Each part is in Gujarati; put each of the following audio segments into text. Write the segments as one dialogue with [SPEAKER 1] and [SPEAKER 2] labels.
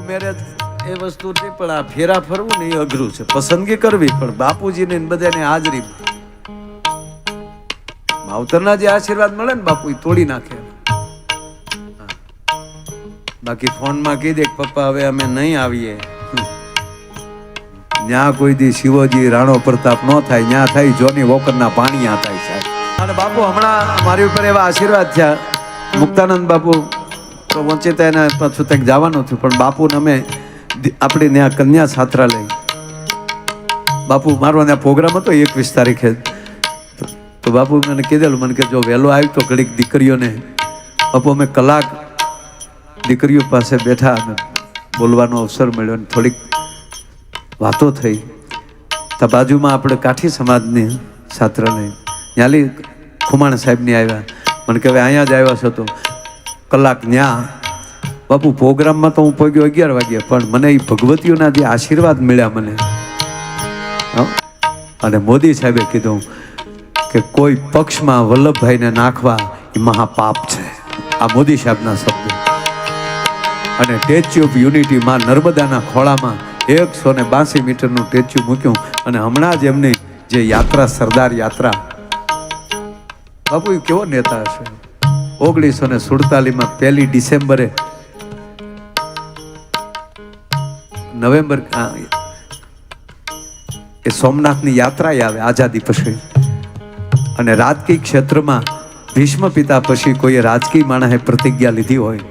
[SPEAKER 1] મેરેજ એ વસ્તુ નથી, પણ આ ફેરા ફરવું ને એ અઘરું છે. પસંદગી કરવી પણ બાપુજીને બધાને હાજરી માવતરના જે આશીર્વાદ મળે ને બાપુ એ તોડી નાખે. બાકી ફોનમાં કહી દે પપ્પા હવે અમે નહીં આવીએ, ત્યાં કોઈ દી શિવજી રાણો પ્રતાપ ન થાય, ત્યાં થાય જોની વોકરના પાણી થાય સાહેબ. અને બાપુ હમણાં મારી ઉપર એવા આશીર્વાદ થયા. મુક્તાનંદ બાપુ તો વંચિતા એને પાછું ત્યાં જવાનું થયું, પણ બાપુને અમે આપણે ત્યાં કન્યા છાત્રાલય બાપુ મારો ત્યાં પ્રોગ્રામ હતો 21 તારીખે, તો બાપુ મને કીધેલું, મને કે જો વહેલો આવ્યું તો ઘડીક દીકરીઓને, બાપુ અમે કલાક દીકરીઓ પાસે બેઠા અને બોલવાનો અવસર મળ્યો અને થોડીક વાતો થઈ. તો બાજુમાં આપણે કાઠી સમાજની છાત્રાલય ન્યાલી ખુમાણ સાહેબની આવ્યા, મને કે હવે અહીંયા જ આવ્યા છો તો કલાક ન્યા. બાપુ પ્રોગ્રામમાં તો હું પહોંચ્યો 11 વાગ્યે, પણ મને એ ભગવતીઓના જે આશીર્વાદ મળ્યા મને, અને મોદી સાહેબે કીધું કે કોઈ પક્ષમાં વલ્લભભાઈને નાખવા એ મહાપાપ છે. આ મોદી સાહેબના શબ્દો. અને સ્ટેચ્યુ ઓફ યુનિટી માં નર્મદાના ખોળામાં 182 મીટરનું સ્ટેચ્યુ મૂક્યું. અને હમણાં જ એમની જે યાત્રા, સરદાર યાત્રા, બાપુ એ કેવો નેતા હશે. 1947 1 ડિસેમ્બરે નવેમ્બર એ સોમનાથની યાત્રા આવે આઝાદી પછી. અને રાજકીય ક્ષેત્રમાં ભીષ્મ પિતા પછી કોઈ રાજકીય માણસે પ્રતિજ્ઞા લીધી હોય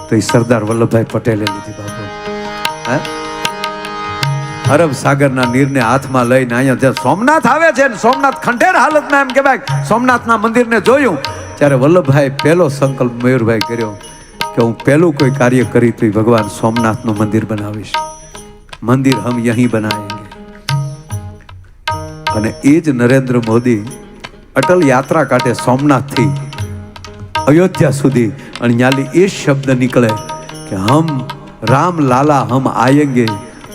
[SPEAKER 1] તો એ સરદાર વલ્લભભાઈ પટેલે લીધી. બાપુ અરબ સાગરના નીરને હાથમાં લઈને અહીંયા જ્યાં સોમનાથ આવે છે ને, સોમનાથ ખંડેર હાલતમાં એમ કહેવાય સોમનાથના મંદિરને જોયું ત્યારે વલ્લભભાઈ પહેલો સંકલ્પ મયુરભાઈ કર્યો કે હું પહેલું કોઈ કાર્ય કરી તો ભગવાન સોમનાથનું મંદિર બનાવીશ. મંદિર હમ યહીં બનાએંગે. અને એ જ નરેન્દ્ર મોદી અટલ યાત્રા કાઢે સોમનાથથી અયોધ્યા સુધી, અને ન્યાલી એ શબ્દ નીકળે કે હમ રામ લાલા હમ આયેંગે,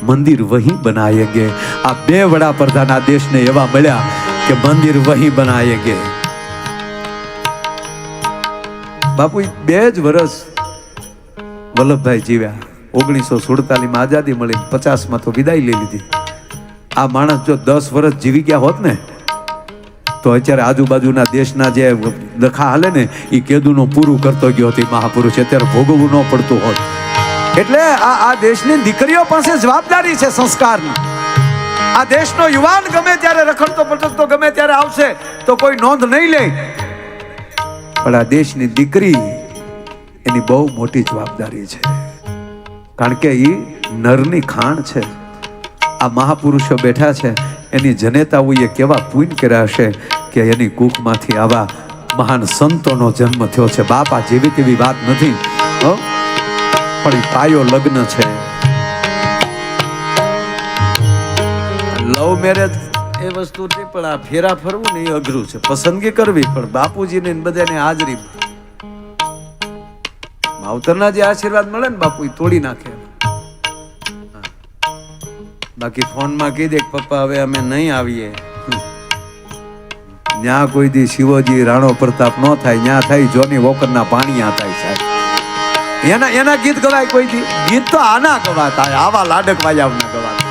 [SPEAKER 1] મંદિર વહીં બનાયેંગે. આ બે વડાપ્રધાન આ દેશને એવા મળ્યા કે મંદિર વહીં બનાયેંગે. બાપુ 2 જ વર્ષ વલ્લભભાઈ જીવ્યા. 1947 આઝાદી મળી, 50 તો વિદાય લઈ લીધી. આ માણસ જો 10 વર્ષ જીવી ગયા હોત ને તો અત્યારે આજુબાજુના દેશના જે દખા હાલે ને એ કેદુનું પૂરું કરતો ગયો હતો મહાપુરુષ, અત્યારે ભોગવવું ન પડતું હોત. એટલે આ દેશની દીકરીઓ પાસે જવાબદારી છે સંસ્કારની. આ દેશનો યુવાન ગમે ત્યારે રખડતો પડતો ગમે ત્યારે આવશે તો કોઈ નોંધ નહીં લે, પણ આ દેશની દીકરી એની બહુ મોટી જવાબદારી છે. કારણ કે એ નરની ખાણ છે. આ મહાપુરુષો બેઠા છે, એની જનેતાઓએ કેવા પુણ્ય કર્યા હશે કે એની કુખમાંથી આવા મહાન સંતોનો જન્મ થયો છે. બાપા જેવી તેવી વાત નથી, પણ એ પાયો લગ્ન છે. લવ મેરેજ એ વસ્તુ નથી, પણ આ ફેરા ફરવું ને એ અઘરું છે. પસંદગી કરવી પણ બાપુજીને બધાને હાજરી માવતરના જે આશીર્વાદ મળે ને બાપુ એ તોડી નાખે. બાકી ફોનમાં કહી દે પપ્પા હવે અમે નહીં આવીએ, ત્યાં કોઈ દી શિવજી રાણો પ્રતાપ ન થાય, ત્યાં થાય જોની વોકરના પાણી થાય સાહેબ. એના ગીત ગવાય કોઈ દી? ગીત તો આના ગવાતા, આવા લાડક વાજાવના ગવાતા.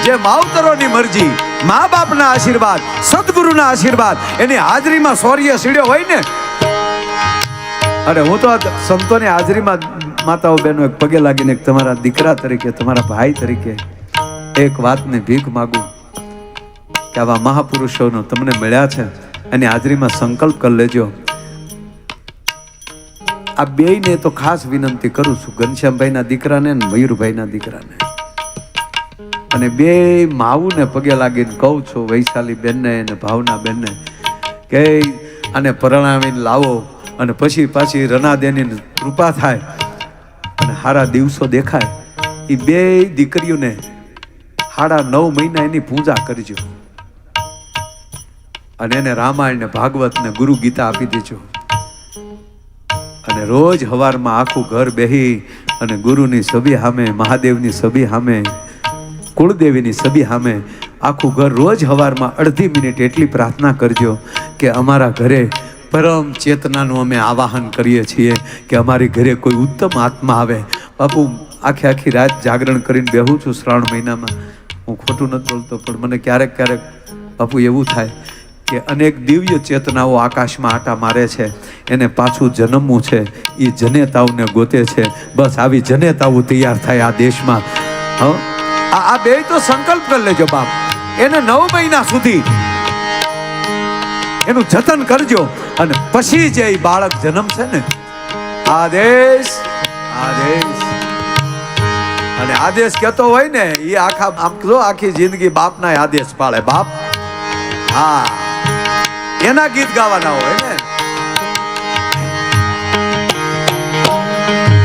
[SPEAKER 1] જે માવતરોની મરજી, મા બાપના આશીર્વાદ, સદગુરુના આશીર્વાદ, એની હાજરીમાં શૌર્ય સીડ્યો હોય ને. અરે હું તો સંતોની હાજરીમાં માતાઓ બહેનો એક પગે લાગીને તમારા દીકરા તરીકે, તમારા ભાઈ તરીકે એક વાતની ભીખ માગું કે આવા મહાપુરુષોનો તમને મળ્યા છે એની હાજરીમાં સંકલ્પ કરી લેજો. આ બેયને તો ખાસ વિનંતી કરું છું, ઘનશ્યામભાઈના દીકરાને ને મયુરભાઈના દીકરાને, અને બે માવુને પગે લાગીને કહું છું, વૈશાલી બેનને અને ભાવના બેનને, કે આને પરણાવીને લાવો અને પછી પાછી રનાદેની કૃપા થાય અને સારા દિવસો દેખાય. એ બે દીકરીઓને 9.5 મહિના એની પૂજા કરજો અને એને રામાયણ ને ભાગવત ને ગુરુ ગીતા આપી દેજો. અને રોજ હવારમાં આખું ઘર બેહી અને ગુરુની સભી સામે, મહાદેવની સભી સામે, કુળદેવીની સભી સામે આખું ઘર રોજ હવારમાં અડધી મિનિટ એટલી પ્રાર્થના કરજો કે અમારા ઘરે પરમ ચેતનાનું અમે આવાહન કરીએ છીએ કે અમારી ઘરે કોઈ ઉત્તમ આત્મા આવે, બાપુ આખી રાત જાગરણ કરીને બેહું છું શ્રાવણ મહિનામાં. હું ખોટું નથી બોલતો, પણ મને ક્યારેક ક્યારેક બાપુ એવું થાય કે અનેક દિવ્ય ચેતનાઓ આકાશમાં આટા મારે છે, એને પાછું જન્મવું છે, એ જનેતાઓને ગોતે છે. બસ આવી જનેતાઓ તૈયાર થાય આ દેશમાં. આ બે તો સંકલ્પ કરી લેજો બાપ, એને 9 મહિના સુધી એનું જતન કરજો, અને પછી જે બાળક જન્મશે ને, આદેશ અને આદેશ કહેતો હોય ને, એ આખી જિંદગી બાપના આદેશ પાળે. બાપ હા, એના ગીત ગાવાના હોય ને.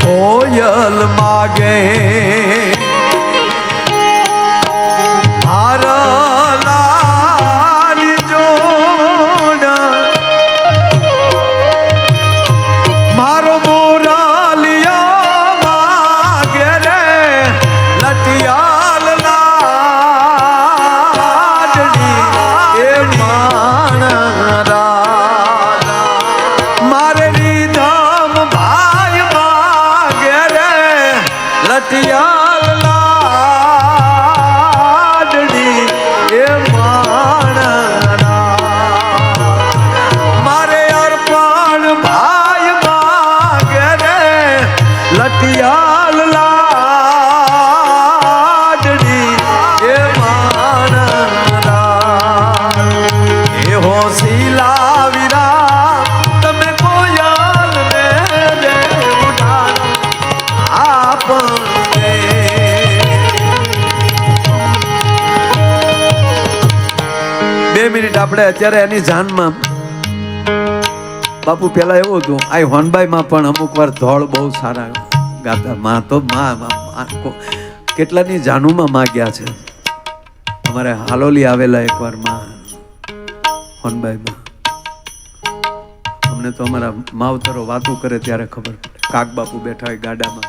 [SPEAKER 1] કોયલ માગે આપણે અત્યારે એની જાનમાં બાપુ પેલા એવું હતું, આ હોનબાઈ માં પણ અમુક વાર ધોળ બહુ સારા ગાતા. માં તો કેટલાની જાનુમાં માં ગયા છે. અમારે હાલોલી આવેલા એકવાર માં હોનબાઈ માં. અમને તો અમારા માવતરો વાતું કરે ત્યારે ખબર પડે. કાક બાપુ બેઠા હોય ગાડામાં,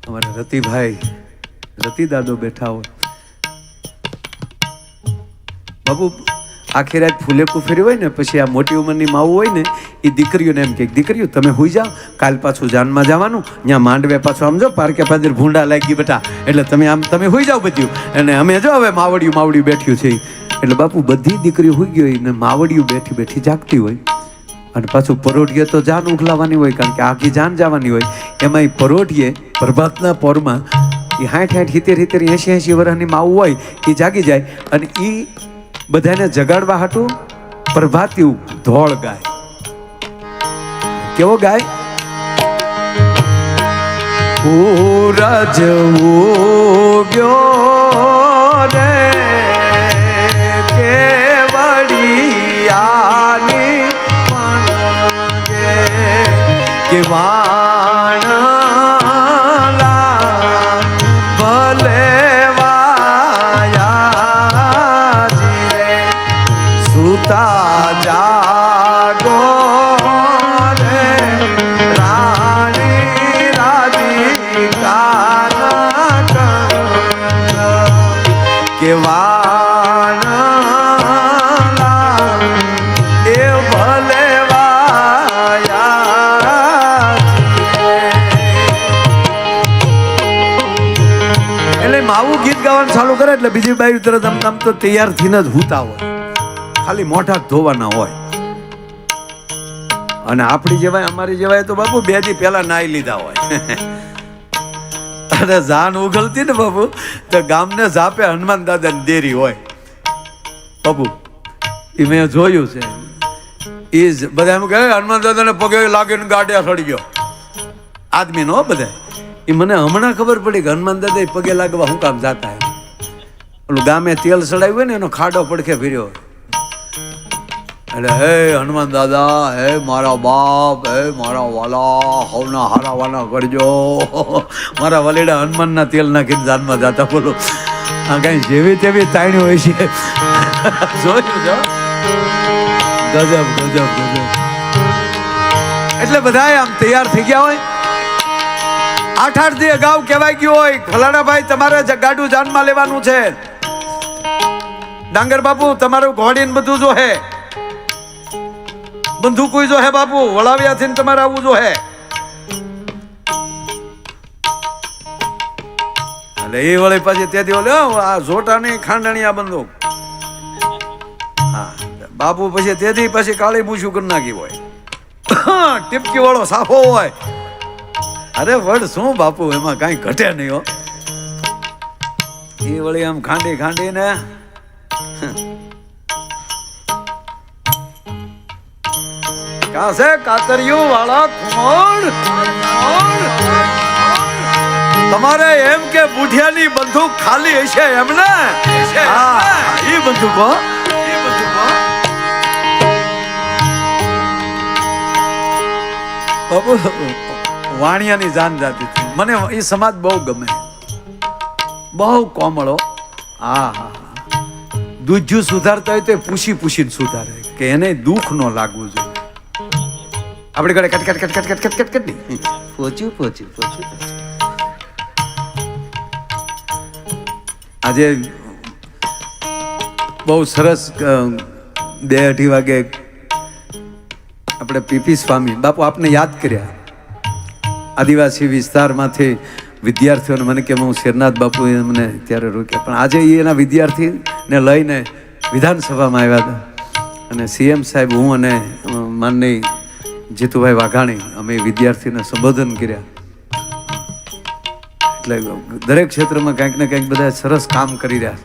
[SPEAKER 1] અમારા રતિભાઈ રતિ દાદો બેઠા હોય. બાબુ આખી રાત ફૂલેકું ફેરી હોય ને, પછી આ મોટી ઉંમરની માવું હોય ને, એ દીકરીઓને એમ કે દીકરીઓ તમે હુઈ જાઓ, કાલ પાછું જાનમાં જવાનું, ત્યાં માંડવે પાછું આમ જો પાર્કે પાદર ભૂંડા લાગી બેટા, એટલે તમે હુઈ જાઓ બધું. અને અમે જો હવે માવડિયું બેઠ્યું છે, એટલે બાપુ બધી દીકરીઓ હુઈ ગઈ હોય ને માવડિયું બેઠી જાગતી હોય. અને પાછું પરોઢીએ તો જાન ઉખલાવાની હોય, કારણ કે આખી જાન જવાની હોય. એમાં પરોઢીએ પ્રભાતના પોરમાં એ 60 70 80 વર્ષની માવું હોય, એ જાગી જાય અને એ બધાને જગાડવા હાટું પ્રભાતિયું ધોળ ગાય. કેવો ગાય? સૂરજ ઉગ્યો રે કેવડિયાની કે ચાલુ કરે એટલે બીજી બાજુ તરત આમ તો તૈયાર થઈને જ હુતા હોય, ખાલી મોઢા ધોવાના હોય. અને આપણી જેવાય અમારી જેવાય તો બાપુ 2 દી પહેલા નાઈ લીધા હોય. અને જાન ઉગલતી ને બાપુ તો ગામને ઝાપે હનુમાન દાદાની દેરી હોય. બાપુ એ મેં જોયું છે, એ બધા એમ કહે હનુમાન દાદાને પગે લાગીને ગાડે સડી ગયો આદમી નો. બધા એ મને હમણાં ખબર પડી કે હનુમાન દાદા પગે લાગવા શું કામ જાતા. ઓલું ગામે તેલ સડાવ્યું હોય ને, એનો ખાડો પડખે ફર્યો એટલે હે હનુમાન દાદા, હે મારા બાપ, હે મારા વાલા, હવના હારાવાના કરજો. મારા વલેડા હનુમાનના તેલ નાખીને જાનમાં જાતા. બોલો આ કઈ જેવી તેવી તાણી હોય છે. જોયું છો? ગજબ. એટલે બધા આમ તૈયાર થઈ ગયા હોય. 8 દી અગાઉ કહેવાય ગયું હોય ફલાણા ભાઈ તમારે ગાડું જાનમાં લેવાનું છે, ડાંગર બાપુ તમારું ઘોડીને બધું જો હે, બંદૂક જો હે બાપુ, વળાવ્યાથી તમારે આવવું જો હે. એટલે એ વળી પછી તેથી ઓલે આ જોટાની ખાંડણી આ બંદૂક. હા બાપુ પછી તેથી પછી કાળી મૂછું કરી નાખી હોય, ટીપકી વાળો સાફો હોય. અરે વડ શું બાપુ, એમાં કઈ ઘટે નહીં હો. એ વળી આમ ખાંડી ખાંડી ને કાસે કાતરિયું વાળા ખુમોડ. તમારે એમ કે બુઢિયાની બંદૂક ખાલી હશે એમ ને? હા એ બંદૂકો બાપુ વાણિયાની જાન જાતી હતી. મને એ સમાજ બહુ ગમે, બહુ કોમળો. હા હા દૂધ્યું સુધારતા હોય તો પૂછી પૂછીને સુધારે કે એને દુઃખ ન લાગવું જોઈએ. આપણે ઘરે cut cut cut cut cut cut cut નહીં પહોંચ્યું પહોંચ્યું પહોંચ્યું. આજે બહુ સરસ 2-2:30 વાગે આપણે પીપી સ્વામી બાપુ આપને યાદ કર્યા. આદિવાસી વિસ્તારમાંથી વિદ્યાર્થીઓને મને કે હું શેરનાથ બાપુ મને ત્યારે રોક્યા, પણ આજે એના વિદ્યાર્થીને લઈને વિધાનસભામાં આવ્યા હતા. અને સીએમ સાહેબ, હું અને માનની જીતુભાઈ વાઘાણી અમે વિદ્યાર્થીને સંબોધન કર્યા. એટલે દરેક ક્ષેત્રમાં કંઈક ને કંઈક બધા સરસ કામ કરી રહ્યા.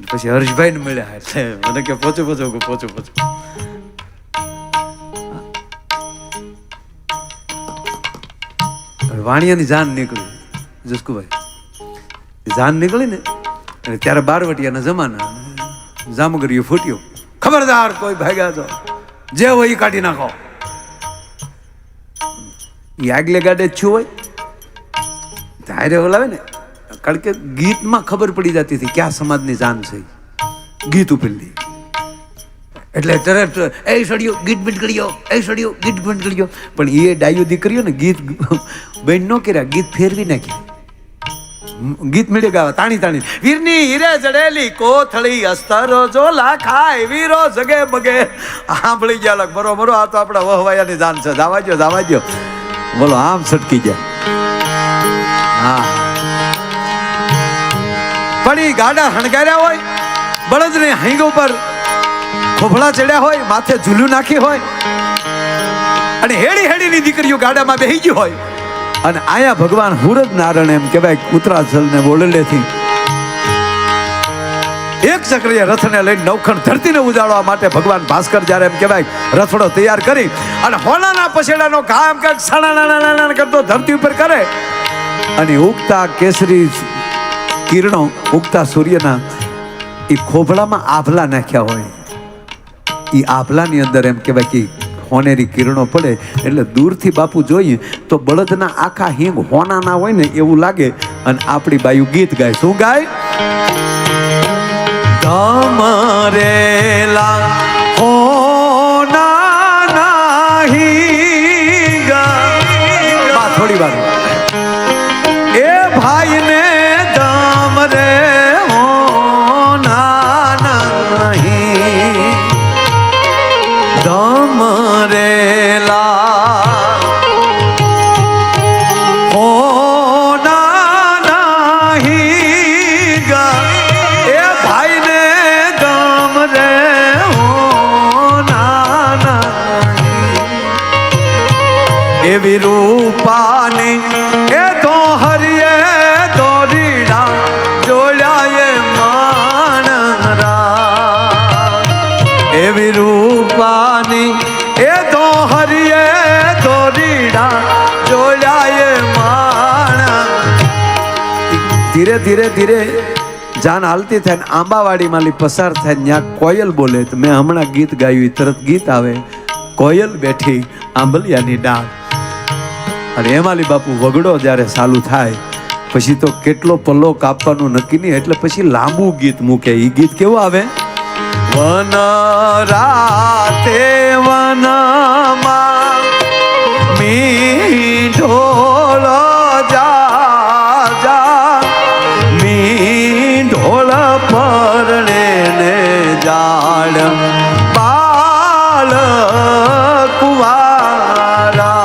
[SPEAKER 1] પછી હર્ષભાઈને મળ્યા એટલે મને કે પહોંચો પહોંચો પહોંચો પહોંચો. વાણિયાની જાન નીકળી જસકુભાઈ, જાન નીકળી ને અને ત્યારે બારવટિયાના જમાના, જામગરીઓ ફૂટ્યો, ખબરદાર કોઈ ભાગ્યા તો જે હોય એ કાઢી નાખો. એ આગલે ગાડે જ છું હોય ત્યારે ઓલાવે ને, કારણ કે ગીતમાં ખબર પડી જતી હતી ક્યાં સમાજની જાન છે ગીત ઉપેલી. એટલે તરત એ સડ્યો ગીત બંધ કર્યો, એ સડ્યો ગીત બંધ કર્યો. પણ એ ડાયો દીકરીઓ ને ગીત બંધ ન કર્યા, ગીત ફેરવી નાખ્યા. ગીત મળે ગાવા તાણી તાણી, વીરની હીરે જડેલી કોથળી અસ્તરો જોલા ખાય વીરો જગે બગે. સાંભળી ગયા બરોબર. આ તો આપણા વહવાયાની જાન છે. જાવાજો જાવાજો બોલો, આમ સટકી ગયા. હા પણ એ ગાડા હણગાર્યા હોય, બળદને હાંગ ઉપર ખોભળા ચડ્યા હોય, માથે ઝૂલું નાખી હોય, અને હેડી હેડીની દીકરીઓ ગાડામાં બેહી ગઈ હોય. અને આયા ભગવાન હુરજ નારાયણ એમ કહેવાય ઉત્તરાચલ ને બોલેલેથી એક ચક્રીય રથને લઈને નવખંડ ધરતીને ઉજાડવા માટે ભગવાન ભાસ્કર જ્યારે એમ કહેવાય રથડો તૈયાર કરી અને હોનાના પછેડાનો કામ કાંક સણા કરતો ધરતી ઉપર કરે. અને ઉગતા કેસરી કિરણો, ઉગતા સૂર્યના એ ખોભળામાં આભલા નાખ્યા હોય. એ આભલાની અંદર એમ કહેવાય કે હોનેરી કિરણો પડે એટલે દૂરથી બાપુ જોઈએ તો બળદના આખા હિંગ હોનાના હોય ને એવું લાગે. અને આપણી બાયુ ગીત ગાય. શું ગાય? ધમરેલા હોનાના હિંગ. થોડી વાર એ ભાઈને ધમરે હોનાના હિંગ ધમરેલા હોનાના હિંગ. એ ભાઈને ધમરે હોનાના એવી રૂપાની એ તો હરિયે દોરીડા જોડાયે માણરા. એવી રૂપાની એ તો હરિયે દોરીડા જોડાયે માણા. ધીરે ધીરે ધીરે જાન હાલતી થાય ને આંબાવાડીમાં પસાર થાય ત્યાં કોયલ બોલે. તો મેં હમણાં ગીત ગાયું, તરત ગીત આવે, કોયલ બેઠી આંબલિયાની ડાળ. અને એમાલી બાપુ વગડો જ્યારે ચાલુ થાય પછી તો કેટલો પલ્લો કાપવાનું નક્કી નહીં, એટલે પછી લાંબુ ગીત મૂકે. એ ગીત કેવું આવે? વન રાતે વનમાં મીંઢોળ જા જા, મીંઢોળ પરણે ને જાડ બાળ કુવારા.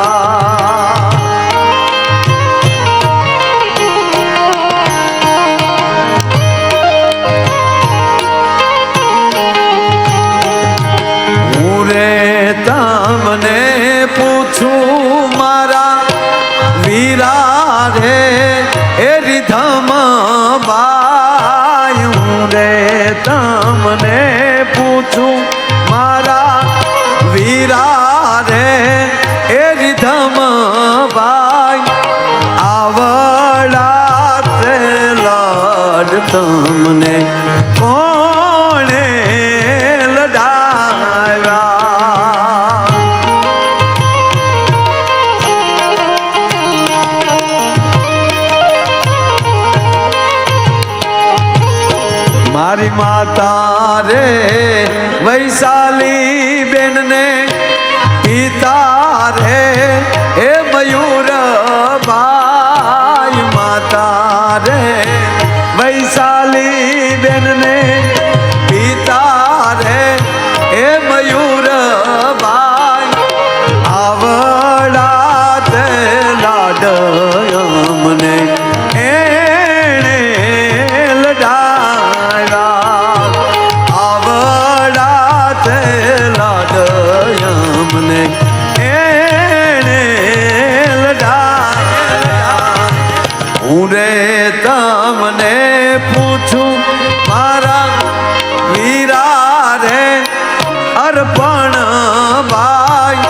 [SPEAKER 1] તમને કોણે લડાવ્યા? મારી માતા રે વૈશાલી બેન ને પિતા રે હે મયુર ભાઈ. માતા રે વૈશાલી બેન ને પિતા રે હે મયુર ભાઈ. આવડા તે લાડ અમને એણે લડાવ્યા. આવડા તે લાડ અમને એણે લડાવ્યા. હું રે તમને પૂછું મારા વીરા રે અર્પણ ભાઈ.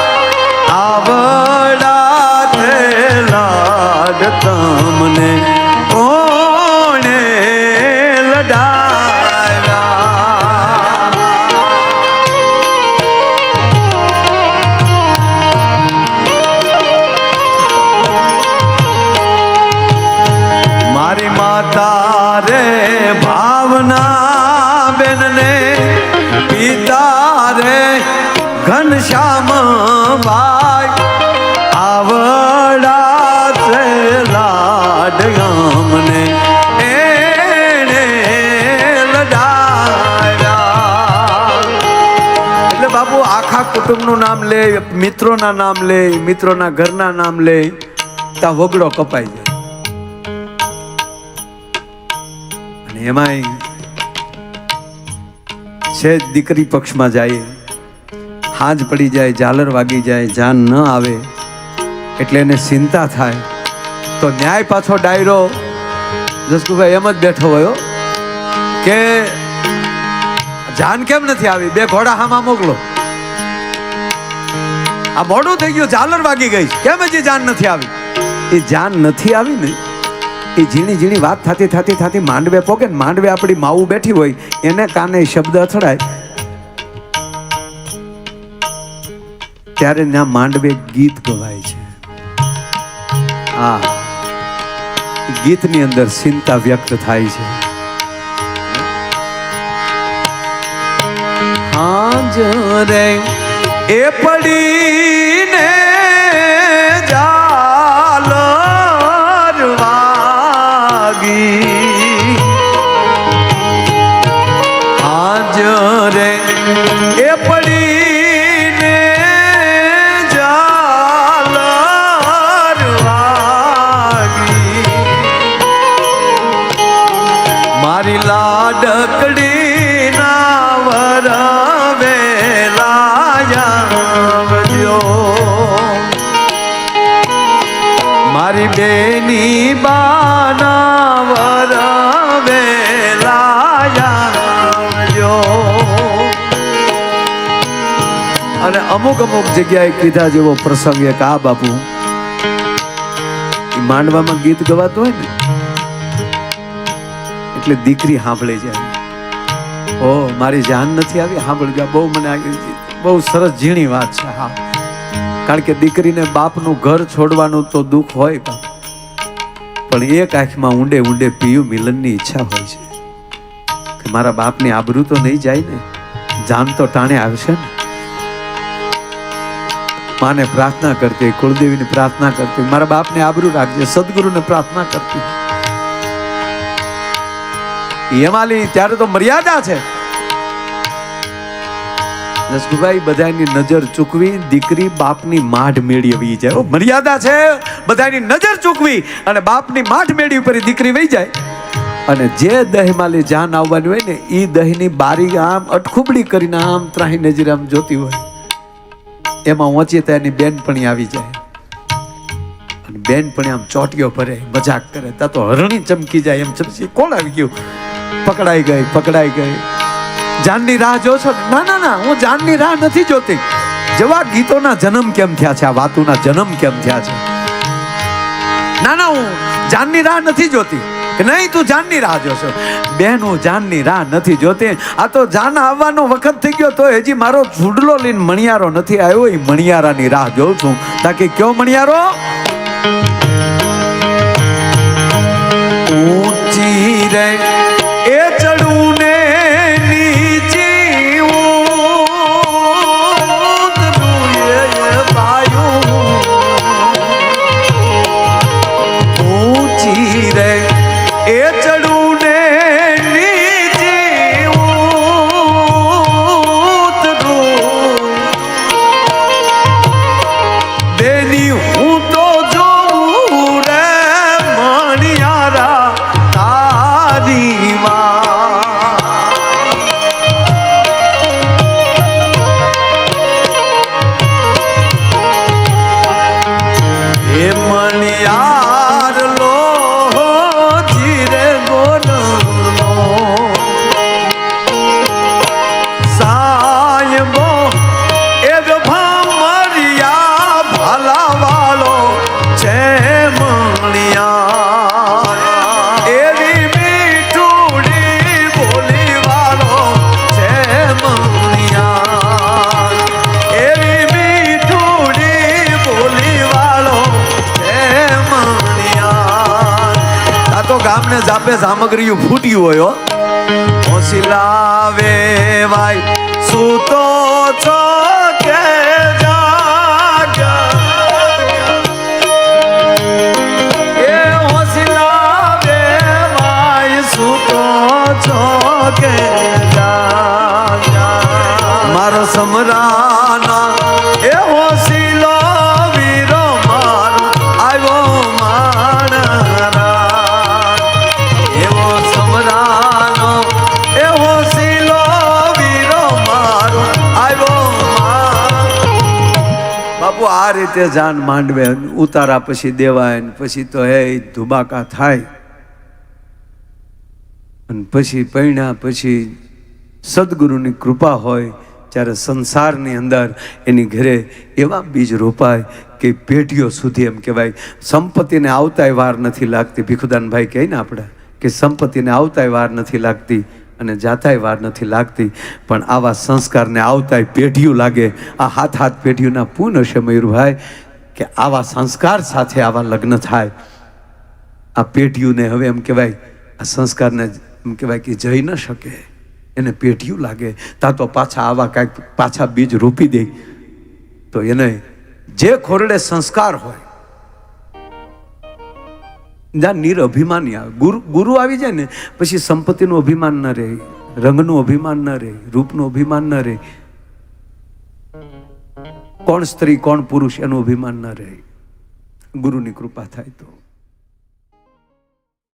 [SPEAKER 1] આવડા તે લાડ તમને કોણે લડાવ્યા? મારી માતા રે ભાવના બેન ને પિતા રે ઘનશ્યામ ભાઈ. આવડા તે લાડ અમને એણે લડાવ્યા. એટલે બાપુ આખા કુટુંબનું નામ લે, મિત્રોના નામ લે, મિત્રોના ઘરના નામ લે, ત્યાં વગડો કપાઈ જાય. અને એમાંય છે દીકરી પક્ષમાં જાય, હાજ પડી જાય, ઝાલર વાગી જાય, જાન ન આવે એટલે એને ચિંતા થાય. તો ન્યાય પાછો ડાયરો જસકુભાઈ એમ જ બેઠો હોય કે જાન કેમ નથી આવી? બે ઘોડા હામાં મોકલો. આ મોડું થઈ ગયું, ઝાલર વાગી ગઈ, કેમ હજી જાન નથી આવી? એ જાન નથી આવી ને એ ઝીણી ઝીણી વાત થતી થતી થતી માંડવે પોકે ને માંડવે આપણી માવું બેઠી હોય એને કાને શબ્દ અથડાય ત્યારે ત્યાં માંડવે ગીત ગવાય છે. હા, ગીતની અંદર ચિંતા વ્યક્ત થાય છે. હાજ રે એ પડીને ઝાલર વાગી. હાજ રે એ પડીને ઝાલર વાગી. મારી લાડકડી ના વરવેલાયા. મારી બેની બાના વરવેલાયા. અને અમુક અમુક જગ્યાએ કીધા જેવો પ્રસંગ એક આ બાપુ માંડવામાં ગીત ગવાતું હોય ને એટલે દીકરી સાંભળી જાય. ઓ મારી જાન નથી આવી, સાંભળી ગયા. બહુ મને બહુ સરસ ઝીણી વાત છે. હા, કારણ કે દીકરીને બાપનું ઘર છોડવાનું તો દુઃખ હોય પણ એક આંખમાં ઊંડે ઊંડે પિયું મિલનની ઈચ્છા હોય છે કે મારા બાપની આબરૂ તો નહીં જાય ને, જાન તો ટાણે આવશે ને. માને પ્રાર્થના કરતી, કુળદેવીની પ્રાર્થના કરતી, મારા બાપને આબરૂ રાખજે, સદગુરુને પ્રાર્થના કરતી. એમાલી ત્યારે તો મર્યાદા છે. જસકુભાઈ બધાની નજર ચૂકવી, દીકરી બાપની માઢ મેળવી જાય. મર્યાદા છે, બધાની નજર ચૂકવી અને બાપની માઢ મેળવી પર દીકરી વહી જાય. અને જે દહેમાલી જાન આવવાની હોય ને એ દહીની બારી આમ અટખુબડી કરીને આમ ત્રાહી નજર આમ જોતી હોય એમાં ઓછી એની બેનપણી આવી જાય અને બેનપણી આમ ચોટીઓ ભરે, મજાક કરે. ત્યાં તો હરણી ચમકી જાય એમ ચમકી. કોણ આવી ગયું? પકડાઈ ગઈ, પકડાઈ ગઈ. જાનની રાહ જો છો? ના ના ના, હું જાનની રાહ નથી જોતી. જેવા ગીતોના જન્મ કેમ થયા છે, આ વાતોના જન્મ કેમ થયા છે. ના ના, હું જાનની રાહ નથી જોતી. કે નહીં તું જાનની રાહ જોશો. બેન હું જાનની રાહ નથી જોતી. આ તો જાન આવવાનો વખત થઈ ગયો તો હજી મારો ચૂડલો લઈને મણિયારો નથી આવ્યો. એ મણિયારાની રાહ જોઉં છું. તાકી કયો મણિયારો? ઊંચી રે એ ચડું ને નીચી ઊંચી રે એ ચડું ને નીચી બેની હું તો જોઉં રે મણિયારા તારી એ મણિયાર લો જીરે બોલો સાયબો એ ભમરિયા ભલા વાળો છે મણિયાર એવી મીઠુડી બોલી વાળો છે મણિયાર એવી મીઠુડી બોલી વાળો છે મણિયાર. આ તો ગામને જાપે સામગ્રીયું ફૂટ્યું હોય હો. હોશિલાવે વાય સૂતો છો કે એ હોશિલાવે વાય સૂતો છો કે મારો સમરાના એ હોશિલો વીરો મારો આવ્યો માણરા એવો સમરાનો એ હોશિલો વીરો મારો આવ્યો. બાપુ આ રીતે જાન માંડવે ઉતારા પછી દેવાય ને પછી તો હે ધુબાકા થાય અને પછી પૈણા પછી સદગુરુની કૃપા હોય ત્યારે સંસારની અંદર એની ઘરે એવા બીજ રોપાય કે પેઢીઓ સુધી એમ કહેવાય સંપત્તિને આવતાય વાર નથી લાગતી. ભીખુદાનભાઈ કહે ને આપણે કે સંપત્તિને આવતાય વાર નથી લાગતી અને જાતાય વાર નથી લાગતી, પણ આવા સંસ્કારને આવતાય પેઢીઓ લાગે. આ હાથ પેઢીઓના પૂર્ણ હશે મયુરભાઈ કે આવા સંસ્કાર સાથે આવા લગ્ન થાય. આ પેઢીઓને હવે એમ કહેવાય આ સંસ્કારને એમ કહેવાય કે જઈ ન શકે એને પેઢીયું લાગે. તા તો પાછા આવા કાંઈક પાછા બીજ રોપી દે તો એને જે ખોરડે સંસ્કાર હોય જ્યાં નિરઅભિમાની આવે. ગુરુ આવી જાય ને પછી સંપત્તિનું અભિમાન ન રહે, રંગનું અભિમાન ન રહે, રૂપનું અભિમાન ન રહે, કોણ સ્ત્રી કોણ પુરુષ એનું અભિમાન ન રહે. ગુરુની કૃપા થાય તો